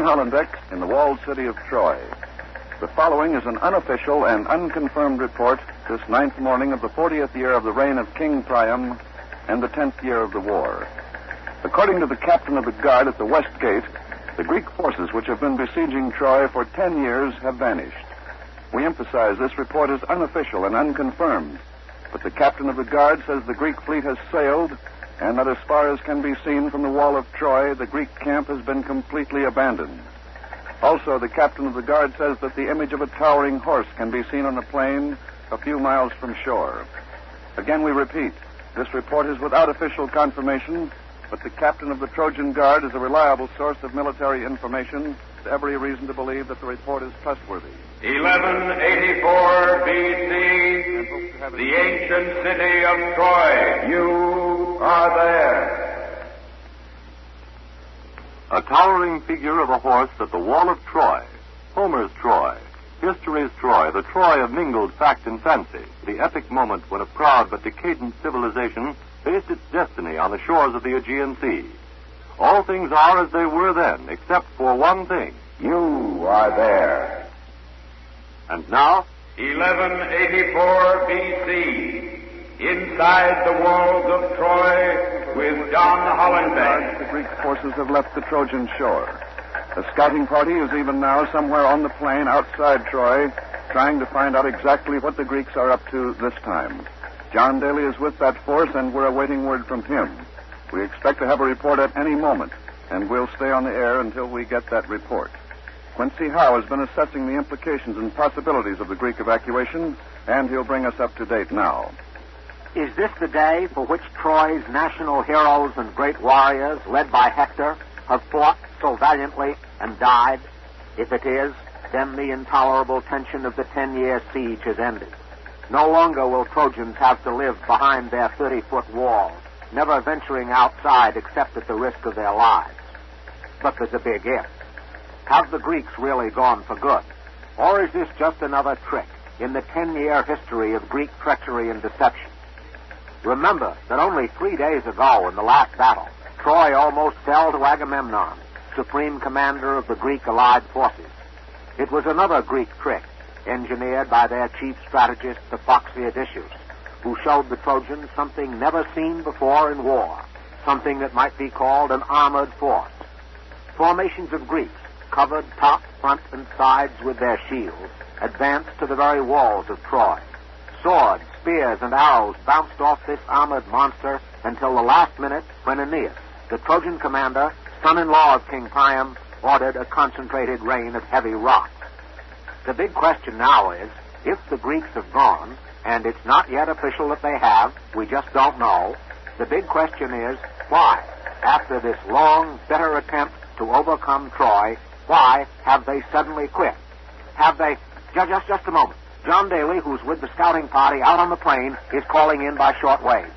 Hollenbeck in the walled city of Troy. The following is an unofficial and unconfirmed report this 9th morning of the 40th year of the reign of King Priam and the 10th year of the war. According to the captain of the guard at the West Gate, the Greek forces which have been besieging Troy for 10 years have vanished. We emphasize this report is unofficial and unconfirmed, but the captain of the guard says the Greek fleet has sailed and that as far as can be seen from the wall of Troy, the Greek camp has been completely abandoned. Also, the captain of the guard says that the image of a towering horse can be seen on the plain a few miles from shore. Again, we repeat, this report is without official confirmation, but the captain of the Trojan Guard is a reliable source of military information, with every reason to believe that the report is trustworthy. 1184 B.C., the ancient city of Troy. You are there. A towering figure of a horse at the wall of Troy. Homer's Troy. History's Troy, the Troy of mingled fact and fancy. The epic moment when a proud but decadent civilization faced its destiny on the shores of the Aegean Sea. All things are as they were then, except for one thing. You are there. And now, 1184 B.C., inside the walls of Troy with John Hollenbeck. The Greek forces have left the Trojan shore. A scouting party is even now somewhere on the plain outside Troy, trying to find out exactly what the Greeks are up to this time. John Daly is with that force, and we're awaiting word from him. We expect to have a report at any moment, and we'll stay on the air until we get that report. Quincy Howe has been assessing the implications and possibilities of the Greek evacuation, and he'll bring us up to date now. Is this the day for which Troy's national heroes and great warriors, led by Hector, have fought so valiantly and died? If it is, then the intolerable tension of the 10-year siege has ended. No longer will Trojans have to live behind their 30-foot walls, never venturing outside except at the risk of their lives. But there's a big if. Have the Greeks really gone for good? Or is this just another trick in the 10-year history of Greek treachery and deception? Remember that only 3 days ago in the last battle, Troy almost fell to Agamemnon, supreme commander of the Greek allied forces. It was another Greek trick, engineered by their chief strategist, the foxy Odysseus, who showed the Trojans something never seen before in war, something that might be called an armored force. Formations of Greeks, covered top, front, and sides with their shields, advanced to the very walls of Troy. Swords, spears, and arrows bounced off this armored monster until the last minute when Aeneas, the Trojan commander, son-in-law of King Priam, ordered a concentrated rain of heavy rocks. The big question now is, if the Greeks have gone, and it's not yet official that they have, we just don't know, the big question is, why? After this long, bitter attempt to overcome Troy, why have they suddenly quit? Have they... Just a moment. John Daly, who's with the scouting party out on the plain, is calling in by shortwave.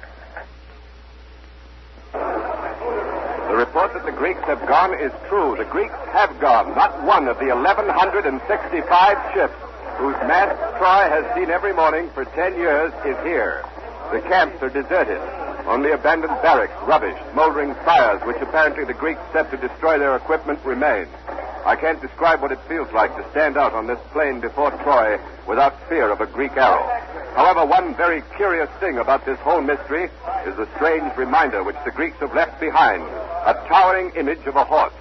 The report that the Greeks have gone is true. The Greeks have gone. Not one of the 1,165 ships whose mast Troy has seen every morning for 10 years is here. The camps are deserted. Only abandoned barracks, rubbish, smoldering fires, which apparently the Greeks set to destroy their equipment, remain. I can't describe what it feels like to stand out on this plain before Troy without fear of a Greek arrow. However, one very curious thing about this whole mystery is the strange reminder which the Greeks have left behind, a towering image of a horse.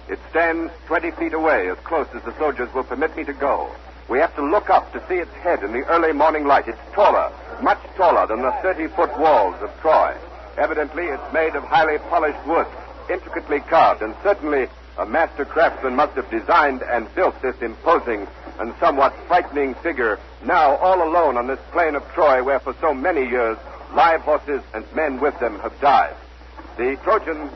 It stands 20 feet away, as close as the soldiers will permit me to go. We have to look up to see its head in the early morning light. It's taller, much taller than the 30-foot walls of Troy. Evidently, it's made of highly polished wood, intricately carved, and certainly a master craftsman must have designed and built this imposing and somewhat frightening figure, now all alone on this plain of Troy, where for so many years live horses and men with them have died. The Trojan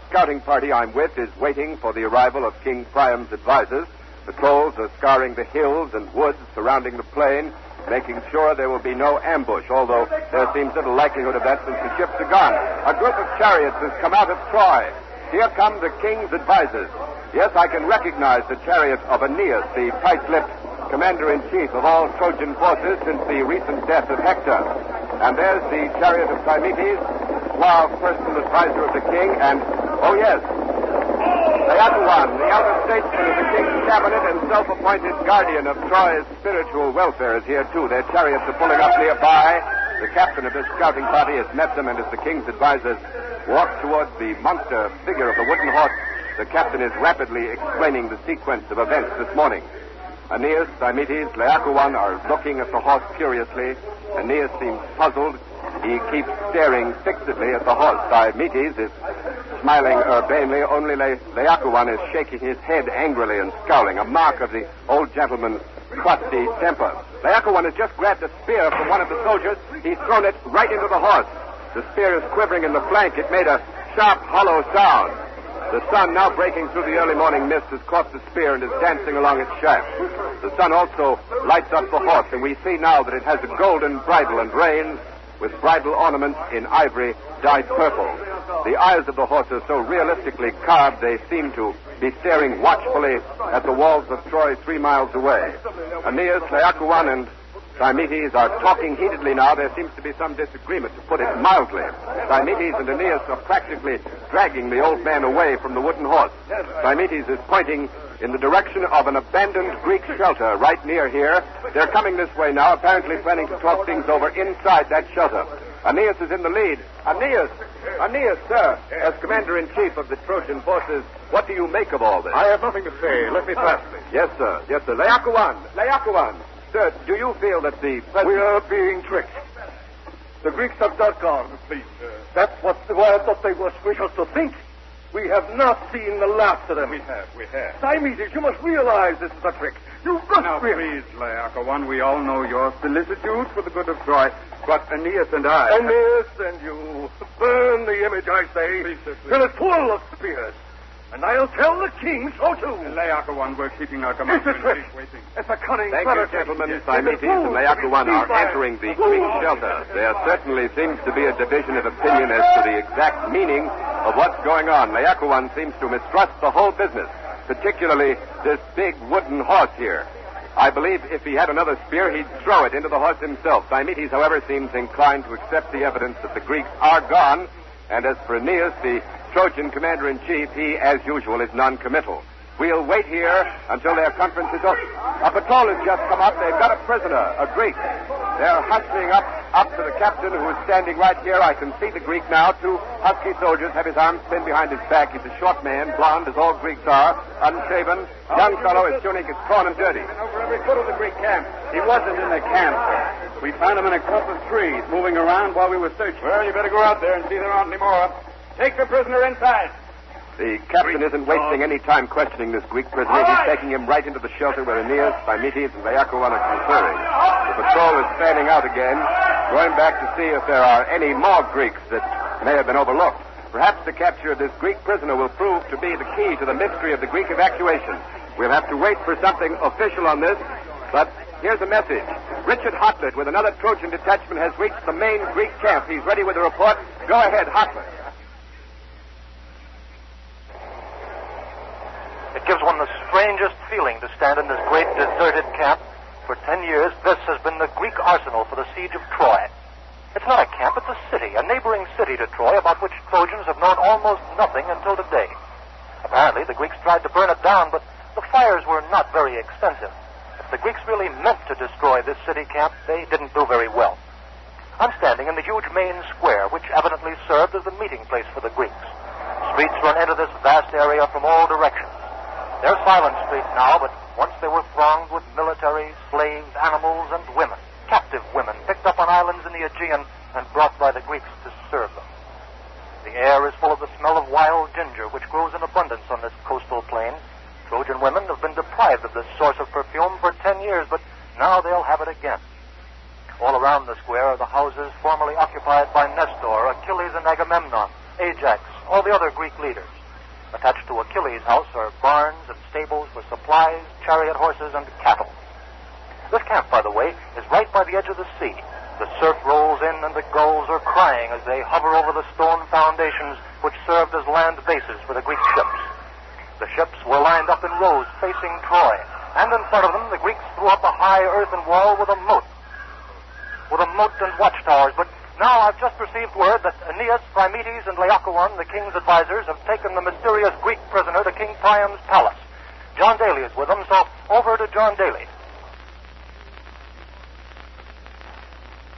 scouting party I'm with is waiting for the arrival of King Priam's advisors. The trolls are scouring the hills and woods surrounding the plain, making sure there will be no ambush, although there seems little likelihood of that since the ships are gone. A group of chariots has come out of Troy. Here come the king's advisors. Yes, I can recognize the chariot of Aeneas, the tight-lipped commander-in-chief of all Trojan forces since the recent death of Hector. And there's the chariot of Thymoetes, suave personal advisor of the king, and, oh yes, Laocoon, the elder statesman of the king's cabinet and self-appointed guardian of Troy's spiritual welfare, is here, too. Their chariots are pulling up nearby. The captain of this scouting party has met them, and as the king's advisors walk towards the monster figure of the wooden horse, the captain is rapidly explaining the sequence of events this morning. Aeneas, Diomedes, Laocoon are looking at the horse curiously. Aeneas seems puzzled. He keeps staring fixedly at the horse. Diomedes is smiling urbanely. Only Laocoon is shaking his head angrily and scowling, a mark of the old gentleman's crusty temper. Laocoon has just grabbed a spear from one of the soldiers. He's thrown it right into the horse. The spear is quivering in the flank. It made a sharp, hollow sound. The sun, now breaking through the early morning mist, has caught the spear and is dancing along its shaft. The sun also lights up the horse, and we see now that it has a golden bridle and reins with bridle ornaments in ivory dyed purple. The eyes of the horse are so realistically carved they seem to be staring watchfully at the walls of Troy 3 miles away. Aeneas, Laocoon, and Diomedes are talking heatedly now. There seems to be some disagreement, to put it mildly. Diomedes and Aeneas are practically dragging the old man away from the wooden horse. Diomedes is pointing in the direction of an abandoned Greek shelter right near here. They're coming this way now, apparently planning to talk things over inside that shelter. Aeneas is in the lead. Aeneas, sir, as commander-in-chief of the Trojan forces, what do you make of all this? I have nothing to say. Let me pass, please. Yes, sir. Laocoon. Sir, do you feel that the president... We are being tricked. The Greeks have not gone. Please, that's what I thought they wish us to think. We have not seen the last of them. We have. Diomedes, you must realize this is a trick. You must Now, realize... please, Laocoon, we all know your solicitude for the good of Troy, but Aeneas and I... Aeneas and you, burn the image, I say, Please, sir, please. till it's full of spears. And I'll tell the king so, too. Laocoon, we're keeping our It's a commander-in-chief trick. waiting. It's a cunning, Thank clever you, trick. gentlemen. It's Diomedes a fool. and Laocoon are entering the Greek shelter. There certainly seems to be a division of opinion as to the exact meaning of what's going on. Laocoon seems to mistrust the whole business, particularly this big wooden horse here. I believe if he had another spear, he'd throw it into the horse himself. Diomedes, however, seems inclined to accept the evidence that the Greeks are gone. And as for Aeneas, the Trojan commander-in-chief, he, as usual, is non-committal. We'll wait here until their conference is over. A patrol has just come up. They've got a prisoner, a Greek. They're hustling up to the captain, who is standing right here. I can see the Greek now. 2 husky soldiers have his arms pinned behind his back. He's a short man, blond, as all Greeks are, unshaven. Young fellow, his tunic is torn and dirty. Over every foot of the Greek camp. He wasn't in the camp, sir. We found him in a clump of trees, moving around while we were searching. Well, you better go out there and see there aren't any more. Take the prisoner inside. The captain isn't wasting any time questioning this Greek prisoner. He's taking him right into the shelter where Aeneas, Diomedes, and Laocoon are conferring. The patrol is fanning out again, going back to see if there are any more Greeks that may have been overlooked. Perhaps the capture of this Greek prisoner will prove to be the key to the mystery of the Greek evacuation. We'll have to wait for something official on this, but here's a message. Richard Hotlet with another Trojan detachment has reached the main Greek camp. He's ready with a report. Go ahead, Hotlet. It gives one the strangest feeling to stand in this great deserted camp. For 10 years, this has been the Greek arsenal for the siege of Troy. It's not a camp, it's a city, a neighboring city to Troy, about which Trojans have known almost nothing until today. Apparently, the Greeks tried to burn it down, but the fires were not very extensive. If the Greeks really meant to destroy this city camp, they didn't do very well. I'm standing in the huge main square, which evidently served as the meeting place for the Greeks. Streets run into this vast area from all directions. They're silent streets now, but once they were thronged with military, slaves, animals, and women, captive women, picked up on islands in the Aegean and brought by the Greeks to serve them. The air is full of the smell of wild ginger, which grows in abundance on this coastal plain. Trojan women have been deprived of this source of perfume for 10 years, but now they'll have it again. All around the square are the houses formerly occupied by Nestor, Achilles, and Agamemnon, Ajax, all the other Greek leaders. Attached to Achilles' house are barns and stables for supplies, chariot horses, and cattle. This camp, by the way, is right by the edge of the sea. The surf rolls in and the gulls are crying as they hover over the stone foundations which served as land bases for the Greek ships. The ships were lined up in rows facing Troy, and in front of them the Greeks threw up a high earthen wall with a moat and watchtowers, but now I've just received word that Aeneas, Phrymetes, and Laocoon, the king's advisors, have taken the mysterious Greek prisoner to King Priam's palace. John Daly is with them, so over to John Daly.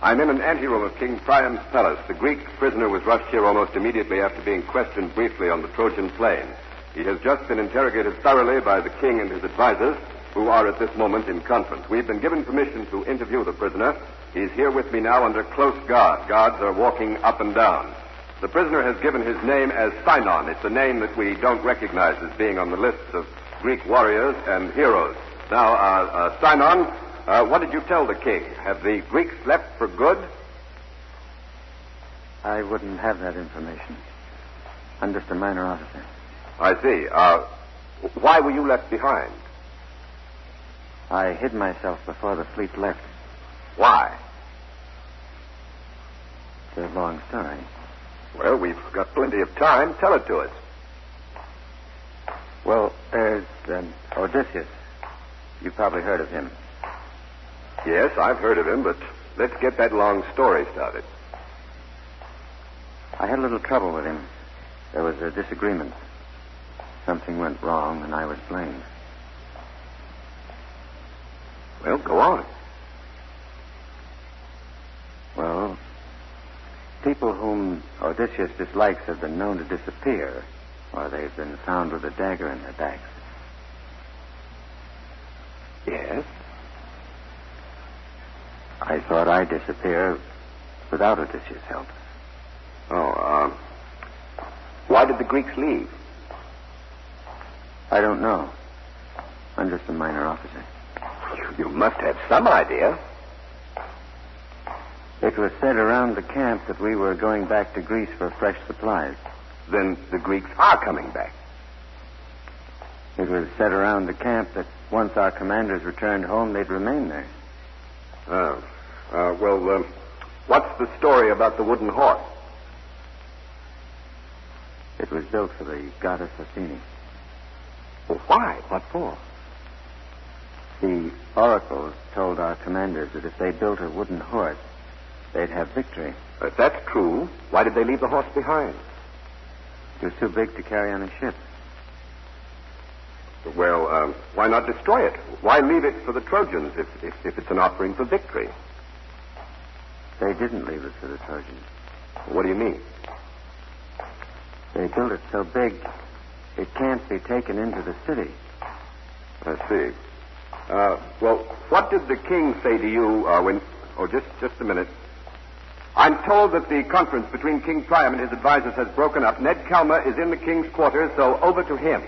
I'm in an anteroom of King Priam's palace. The Greek prisoner was rushed here almost immediately after being questioned briefly on the Trojan plain. He has just been interrogated thoroughly by the king and his advisors, who are at this moment in conference. We've been given permission to interview the prisoner. He's here with me now under close guard. Guards are walking up and down. The prisoner has given his name as Sinon. It's a name that we don't recognize as being on the lists of Greek warriors and heroes. Now, Sinon, what did you tell the king? Have the Greeks left for good? I wouldn't have that information. I'm just a minor officer. I see. Why were you left behind? I hid myself before the fleet left. Why? It's a long story. Well, we've got plenty of time. Tell it to us. Well, there's Odysseus. You've probably heard of him. Yes, I've heard of him, but let's get that long story started. I had a little trouble with him. There was a disagreement. Something went wrong, and I was blamed. Well, go on. Well, people whom Odysseus dislikes have been known to disappear, or they've been found with a dagger in their backs. Yes? I thought I'd disappear without Odysseus' help. Oh, why did the Greeks leave? I don't know. I'm just a minor officer. You must have some idea. It was said around the camp that we were going back to Greece for fresh supplies. Then the Greeks are coming back. It was said around the camp that once our commanders returned home, they'd remain there. Well, what's the story about the wooden horse? It was built for the goddess Athene. Well, why? What for? The oracles told our commanders that if they built a wooden horse, they'd have victory. If that's true, why did they leave the horse behind? It was too big to carry on a ship. Well, why not destroy it? Why leave it for the Trojans if it's an offering for victory? They didn't leave it for the Trojans. What do you mean? They built it so big, it can't be taken into the city. I see. Well, what did the king say to you when... Oh, just a minute. I'm told that the conference between King Priam and his advisors has broken up. Ned Calmer is in the king's quarters, so over to him.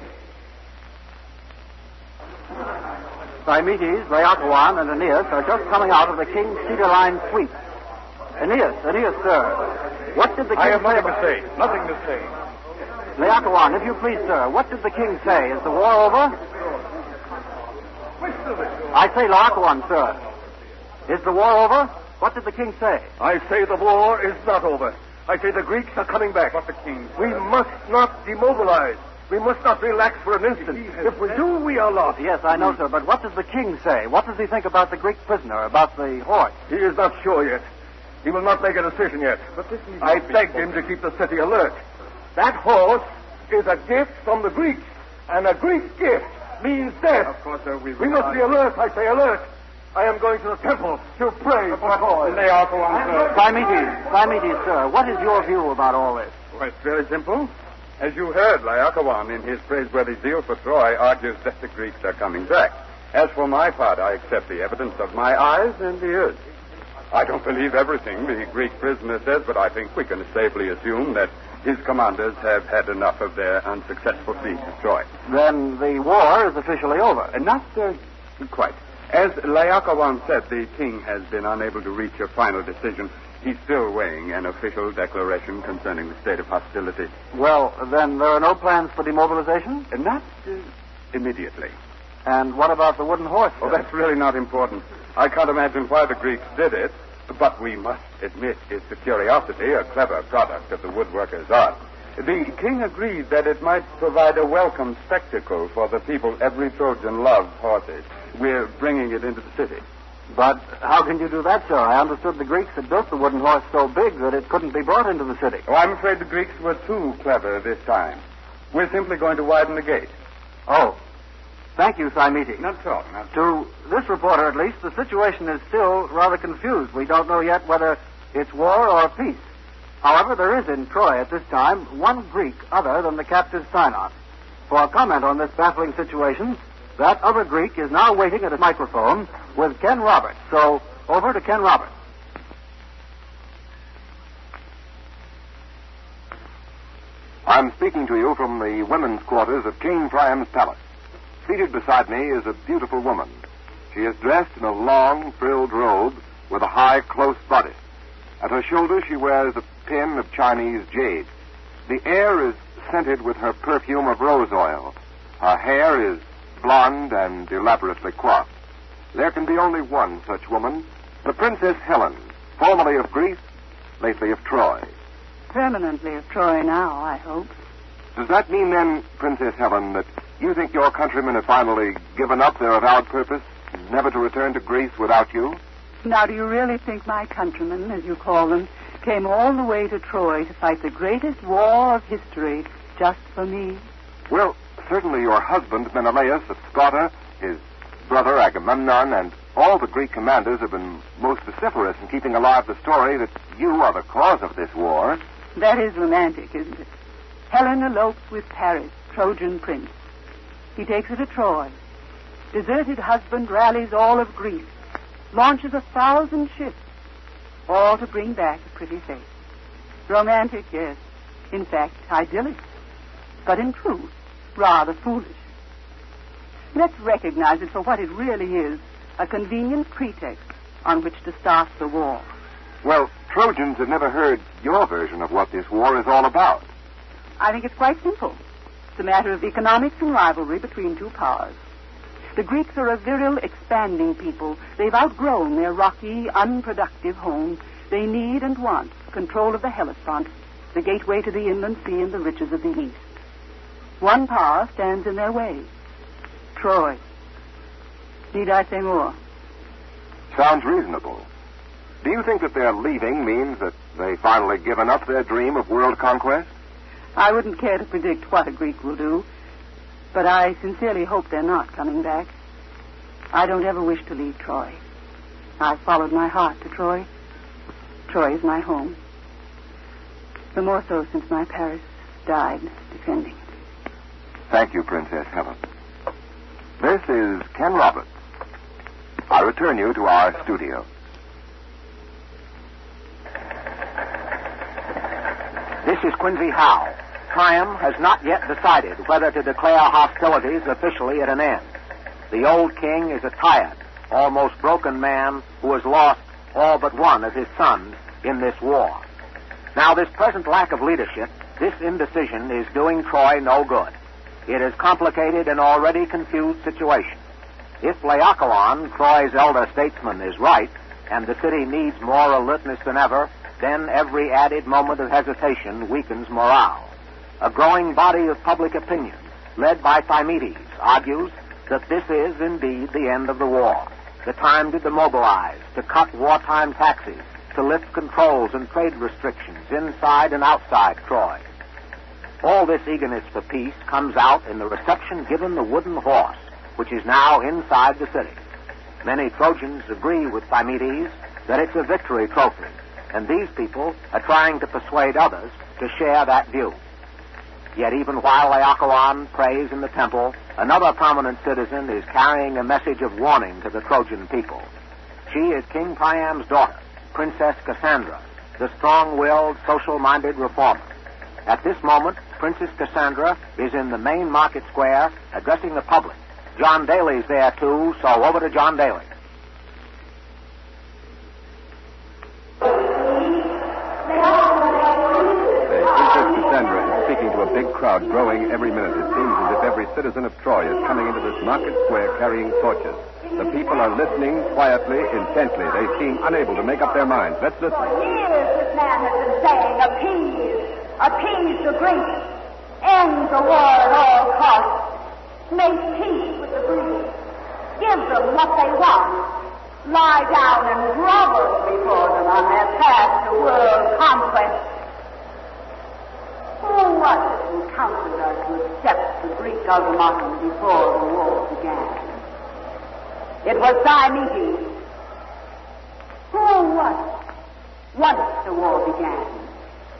Phrymetes, Laocoon, and Aeneas are just coming out of the king's cedar-lined suite. Aeneas, sir. What did the king I have say? Nothing to say. Laocoon, if you please, sir. What did the king say? Is the war over? I say, Laocoon, sir. Is the war over? What did the king say? I say the war is not over. I say the Greeks are coming back. What the king said. We must not demobilize. We must not relax for an instant. If we do, we are lost. Yes, I know, sir, but what does the king say? What does he think about the Greek prisoner, about the horse? He is not sure yet. He will not make a decision yet. But this I begged him to keep the city alert. That horse is a gift from the Greeks, and a Greek gift means death. Of course, sir, We must be alert, I say alert. I am going to the temple to pray for the horse. Phrymetes, sir, what is your view about all this? Well, it's very simple. As you heard, Laocoon, in his praiseworthy zeal for Troy, argues that the Greeks are coming back. As for my part, I accept the evidence of my eyes and ears. I don't believe everything the Greek prisoner says, but I think we can safely assume that his commanders have had enough of their unsuccessful siege of Troy. Then the war is officially over. And not quite. As Laocoon said, the king has been unable to reach a final decision. He's still weighing an official declaration concerning the state of hostility. Well, then there are no plans for demobilization? Not immediately. And what about the wooden horse? Oh, that's really not important. I can't imagine why the Greeks did it, but we must admit it's a curiosity, a clever product of the woodworker's art. The king agreed that it might provide a welcome spectacle for the people. Every Trojan loves horses. We're bringing it into the city. But how can you do that, sir? I understood the Greeks had built the wooden horse so big that it couldn't be brought into the city. Oh, I'm afraid the Greeks were too clever this time. We're simply going to widen the gate. Oh. Thank you, Thymetes. Not so. To this reporter, at least, the situation is still rather confused. We don't know yet whether it's war or peace. However, there is in Troy at this time one Greek other than the captive Sinon. For a comment on this baffling situation, that other Greek is now waiting at a microphone with Ken Roberts. So, over to Ken Roberts. I'm speaking to you from the women's quarters of King Priam's palace. Seated beside me is a beautiful woman. She is dressed in a long, frilled robe with a high, close bodice. At her shoulder she wears a pin of Chinese jade. The air is scented with her perfume of rose oil. Her hair is blonde and elaborately coiffed. There can be only one such woman, the Princess Helen, formerly of Greece, lately of Troy. Permanently of Troy now, I hope. Does that mean then, Princess Helen, that you think your countrymen have finally given up their avowed purpose, never to return to Greece without you? Now, do you really think my countrymen, as you call them, came all the way to Troy to fight the greatest war of history just for me? Well, certainly your husband, Menelaus of Sparta, his brother Agamemnon, and all the Greek commanders have been most vociferous in keeping alive the story that you are the cause of this war. That is romantic, isn't it? Helen elopes with Paris, Trojan prince. He takes her to Troy. Deserted husband rallies all of Greece, launches 1,000 ships, all to bring back a pretty face. Romantic, yes. In fact, idyllic. But in truth, rather foolish. Let's recognize it for what it really is, a convenient pretext on which to start the war. Well, Trojans have never heard your version of what this war is all about. I think it's quite simple. It's a matter of economics and rivalry between two powers. The Greeks are a virile, expanding people. They've outgrown their rocky, unproductive home. They need and want control of the Hellespont, the gateway to the inland sea and the riches of the East. One power stands in their way. Troy. Need I say more? Sounds reasonable. Do you think that their leaving means that they've finally given up their dream of world conquest? I wouldn't care to predict what a Greek will do, but I sincerely hope they're not coming back. I don't ever wish to leave Troy. I've followed my heart to Troy. Troy is my home. The more so since my Paris died defending it. Thank you, Princess Helen. This is Ken Roberts. I return you to our studio. This is Quincy Howe. Priam has not yet decided whether to declare hostilities officially at an end. The old king is a tired, almost broken man who has lost all but one of his sons in this war. Now, this present lack of leadership, this indecision, is doing Troy no good. It has complicated an already confused situation. If Laocoon, Troy's elder statesman, is right, and the city needs more alertness than ever, then every added moment of hesitation weakens morale. A growing body of public opinion, led by Thymetes, argues that this is indeed the end of the war, the time to demobilize, to cut wartime taxes, to lift controls and trade restrictions inside and outside Troy. All this eagerness for peace comes out in the reception given the wooden horse, which is now inside the city. Many Trojans agree with Thymetes that it's a victory trophy, and these people are trying to persuade others to share that view. Yet even while Laocoon prays in the temple, another prominent citizen is carrying a message of warning to the Trojan people. She is King Priam's daughter, Princess Cassandra, the strong-willed, social-minded reformer. At this moment, Princess Cassandra is in the main market square addressing the public. John Daly's there, too, so over to John Daly. Princess Cassandra is speaking to a big crowd growing every minute. It seems as if every citizen of Troy is coming into this market square carrying torches. The people are listening quietly, intently. They seem unable to make up their minds. Let's listen. For years this man has been saying, appease the Greeks, end the war at all costs, make peace with the Greeks, give them what they want, lie down and grovel before them on their path to world conquest. Who was it who counseled us to accept the Greek ultimatum before the war began? It was Diomedes. Who was it, once the war began,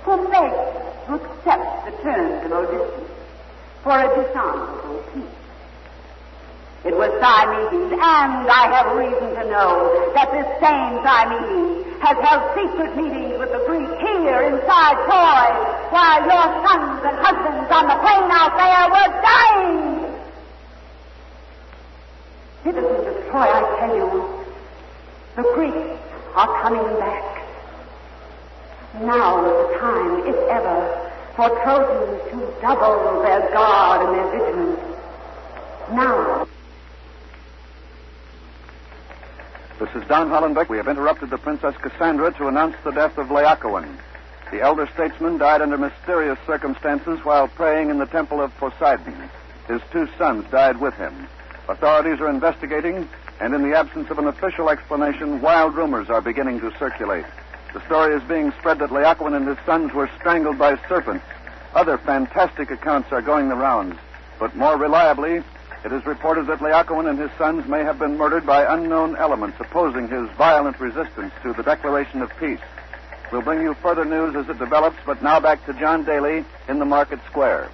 who begged to accept the terms of Odysseus for a dishonorable peace? It was Diomedes, and I have reason to know that this same Diomedes has held secret meetings with the Greeks here inside Troy, while your sons and husbands on the plain out there were dying. Citizens of Troy, I tell you, the Greeks are coming back. Now is the time, if ever, for Trojans to double their guard and their vigilance. Now. This is Don Hollenbeck. We have interrupted the Princess Cassandra to announce the death of Laocoon. The elder statesman died under mysterious circumstances while praying in the temple of Poseidon. His 2 sons died with him. Authorities are investigating, and in the absence of an official explanation, wild rumors are beginning to circulate. The story is being spread that Laocoon and his sons were strangled by serpents. Other fantastic accounts are going the rounds. But more reliably, it is reported that Laocoon and his sons may have been murdered by unknown elements opposing his violent resistance to the declaration of peace. We'll bring you further news as it develops, but now back to John Daly in the market square.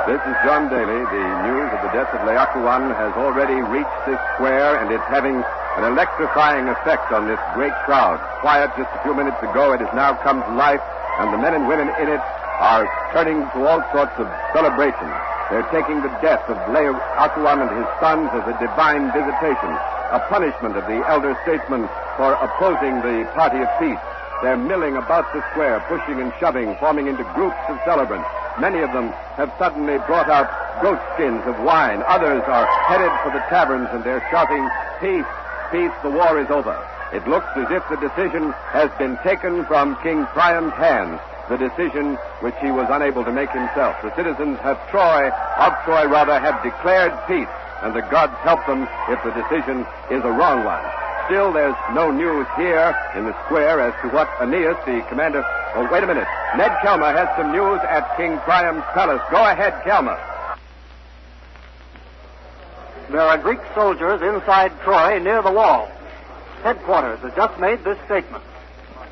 This is John Daly. The news of the death of Laocoon has already reached this square, and it's having an electrifying effect on this great crowd. Quiet just a few minutes ago, it has now come to life, and the men and women in it are turning to all sorts of celebration. They're taking the death of Laocoon and his sons as a divine visitation, a punishment of the elder statesman for opposing the party of peace. They're milling about the square, pushing and shoving, forming into groups of celebrants. Many of them have suddenly brought out goat skins of wine. Others are headed for the taverns, and they're shouting, "Peace, peace, the war is over." It looks as if the decision has been taken from King Priam's hands, the decision which he was unable to make himself. The citizens of Troy have declared peace, and the gods help them if the decision is a wrong one. Still, there's no news here in the square as to what Aeneas, the commander... Oh, wait a minute. Ned Kelmer has some news at King Priam's palace. Go ahead, Kelmer. There are Greek soldiers inside Troy near the wall. Headquarters has just made this statement.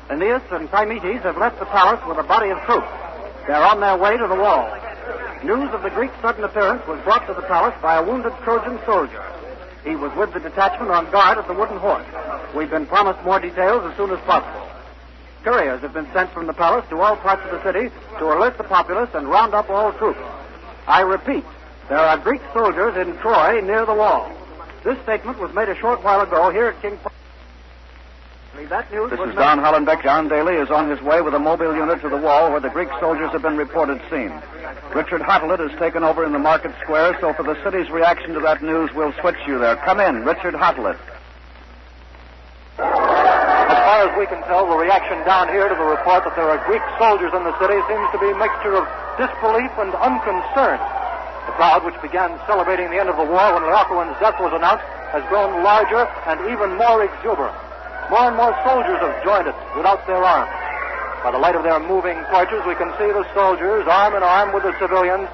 Aeneas and Thymoetes have left the palace with a body of troops. They're on their way to the wall. News of the Greek's sudden appearance was brought to the palace by a wounded Trojan soldier. He was with the detachment on guard at the Wooden Horse. We've been promised more details as soon as possible. Couriers have been sent from the palace to all parts of the city to alert the populace and round up all troops. I repeat, there are Greek soldiers in Troy near the wall. This statement was made a short while ago here at King... This is Don Hollenbeck. John Daly is on his way with a mobile unit to the wall where the Greek soldiers have been reported seen. Richard Hottelet has taken over in the market square, so for the city's reaction to that news, we'll switch you there. Come in, Richard Hottelet. As far as we can tell, the reaction down here to the report that there are Greek soldiers in the city seems to be a mixture of disbelief and unconcern. The crowd, which began celebrating the end of the war when Laocoon's death was announced, has grown larger and even more exuberant. More and more soldiers have joined it without their arms. By the light of their moving torches, we can see the soldiers, arm in arm with the civilians,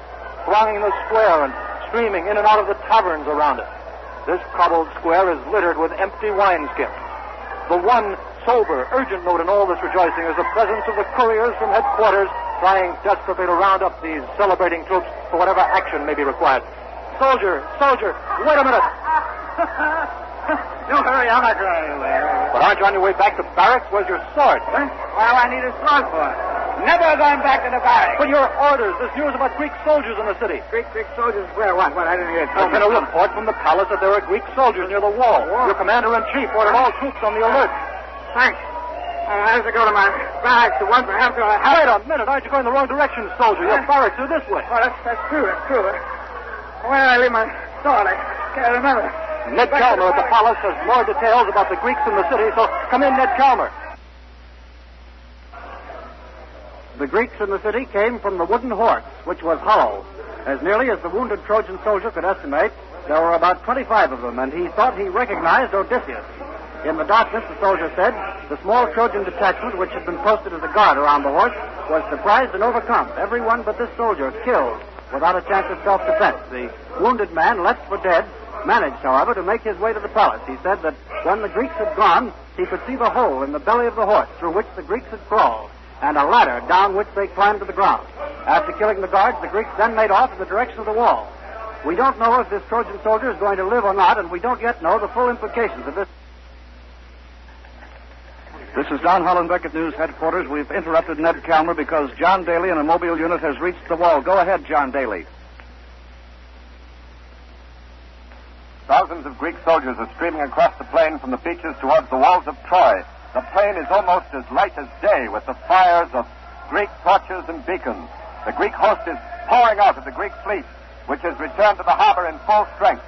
thronging the square and streaming in and out of the taverns around it. This cobbled square is littered with empty wineskins. The one sober, urgent note in all this rejoicing is the presence of the couriers from headquarters trying desperately to round up these celebrating troops for whatever action may be required. Soldier, wait a minute. You hurry, I'm not running away. But aren't you on your way back to barracks? Where's your sword? Huh? Well, I need a sword for it. Never going back to the barracks. But your orders. There's news about Greek soldiers in the city. Greek soldiers where? What? I didn't hear it. There's been a report from the palace that there are Greek soldiers near the wall. Your commander-in-chief ordered all troops on the alert. Thanks. I have to go to my barracks at once. I have to... Wait a minute. Aren't you going the wrong direction, soldier? Your barracks are this way. Oh, that's true. Where did I leave my sword? I can't remember. Ned Kelmer at the palace has more details about the Greeks in the city, so come in, Ned Kelmer. The Greeks in the city came from the Wooden Horse, which was hollow. As nearly as the wounded Trojan soldier could estimate, There were about 25 of them, and he thought he recognized Odysseus. In the darkness, the soldier said, the small Trojan detachment, which had been posted as a guard around the horse, was surprised and overcome. Everyone but this soldier killed without a chance of self-defense. The wounded man, left for dead, managed, however, to make his way to the palace. He said that when the Greeks had gone, he could see the hole in the belly of the horse through which the Greeks had crawled, and a ladder down which they climbed to the ground. After killing the guards, the Greeks then made off in the direction of the wall. We don't know if this Trojan soldier is going to live or not, and we don't yet know the full implications of this. This is Don Hollenbeck at News Headquarters. We've interrupted Ned Calmer because John Daly and a mobile unit has reached the wall. Go ahead, John Daly. Thousands of Greek soldiers are streaming across the plain from the beaches towards the walls of Troy. The plain is almost as light as day with the fires of Greek torches and beacons. The Greek host is pouring out of the Greek fleet, which has returned to the harbor in full strength.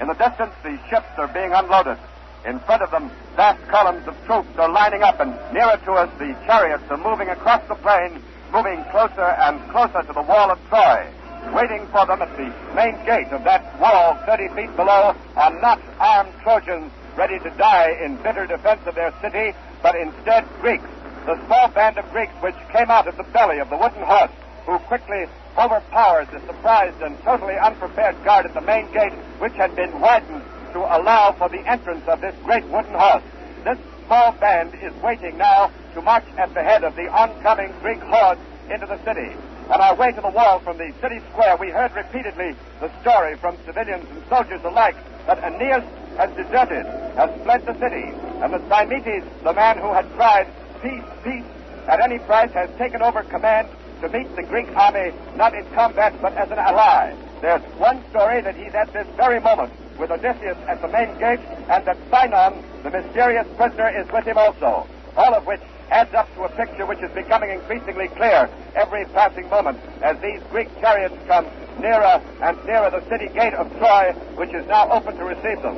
In the distance, the ships are being unloaded. In front of them, vast columns of troops are lining up, and nearer to us, the chariots are moving across the plain, moving closer and closer to the wall of Troy. Waiting for them at the main gate of that wall 30 feet below are not armed Trojans ready to die in bitter defense of their city, but instead Greeks. The small band of Greeks which came out of the belly of the wooden horse, who quickly overpowered the surprised and totally unprepared guard at the main gate, which had been widened to allow for the entrance of this great wooden horse. This small band is waiting now to march at the head of the oncoming Greek hordes into the city. On our way to the wall from the city square, we heard repeatedly the story from civilians and soldiers alike that Aeneas has deserted, has fled the city, and that Cymetes, the man who had cried, peace, peace, at any price, has taken over command to meet the Greek army, not in combat, but as an ally. There's one story that he's at this very moment with Odysseus at the main gate, and that Sinon, the mysterious prisoner, is with him also. All of which adds up to a picture which is becoming increasingly clear every passing moment as these Greek chariots come nearer and nearer the city gate of Troy, which is now open to receive them.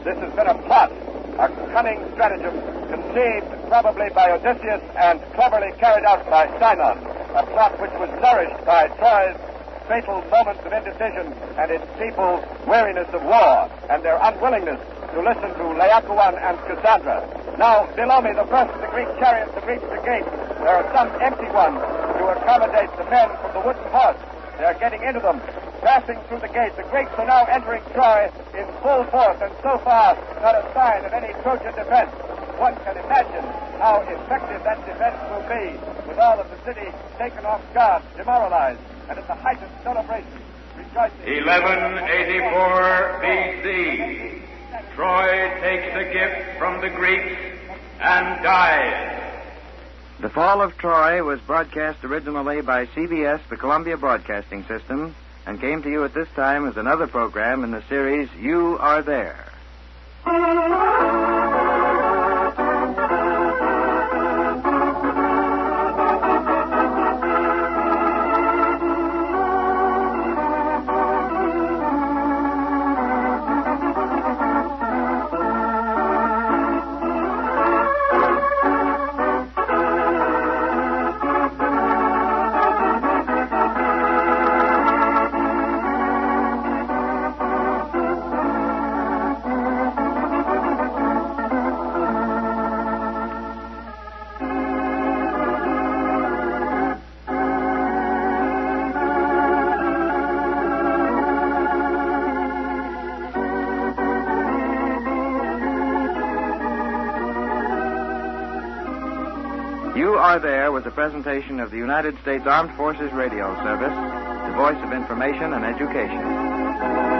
This has been a plot, a cunning stratagem conceived probably by Odysseus and cleverly carried out by Sinon, a plot which was nourished by Troy's fatal moments of indecision and its people's weariness of war and their unwillingness to listen to Laocoon and Cassandra. Now, below me, the first of the Greek chariots have reached the gate. There are some empty ones to accommodate the men from the wooden horse. They're getting into them, passing through the gate. The Greeks are now entering Troy in full force, and so far, not a sign of any Trojan defense. One can imagine how effective that defense will be with all of the city taken off guard, demoralized, and at the height of celebration, rejoicing. 1184 B.C. Troy takes a gift from the Greeks and dies. The Fall of Troy was broadcast originally by CBS, the Columbia Broadcasting System, and came to you at this time as another program in the series You Are There. You Are There was a presentation of the United States Armed Forces Radio Service, the voice of information and education.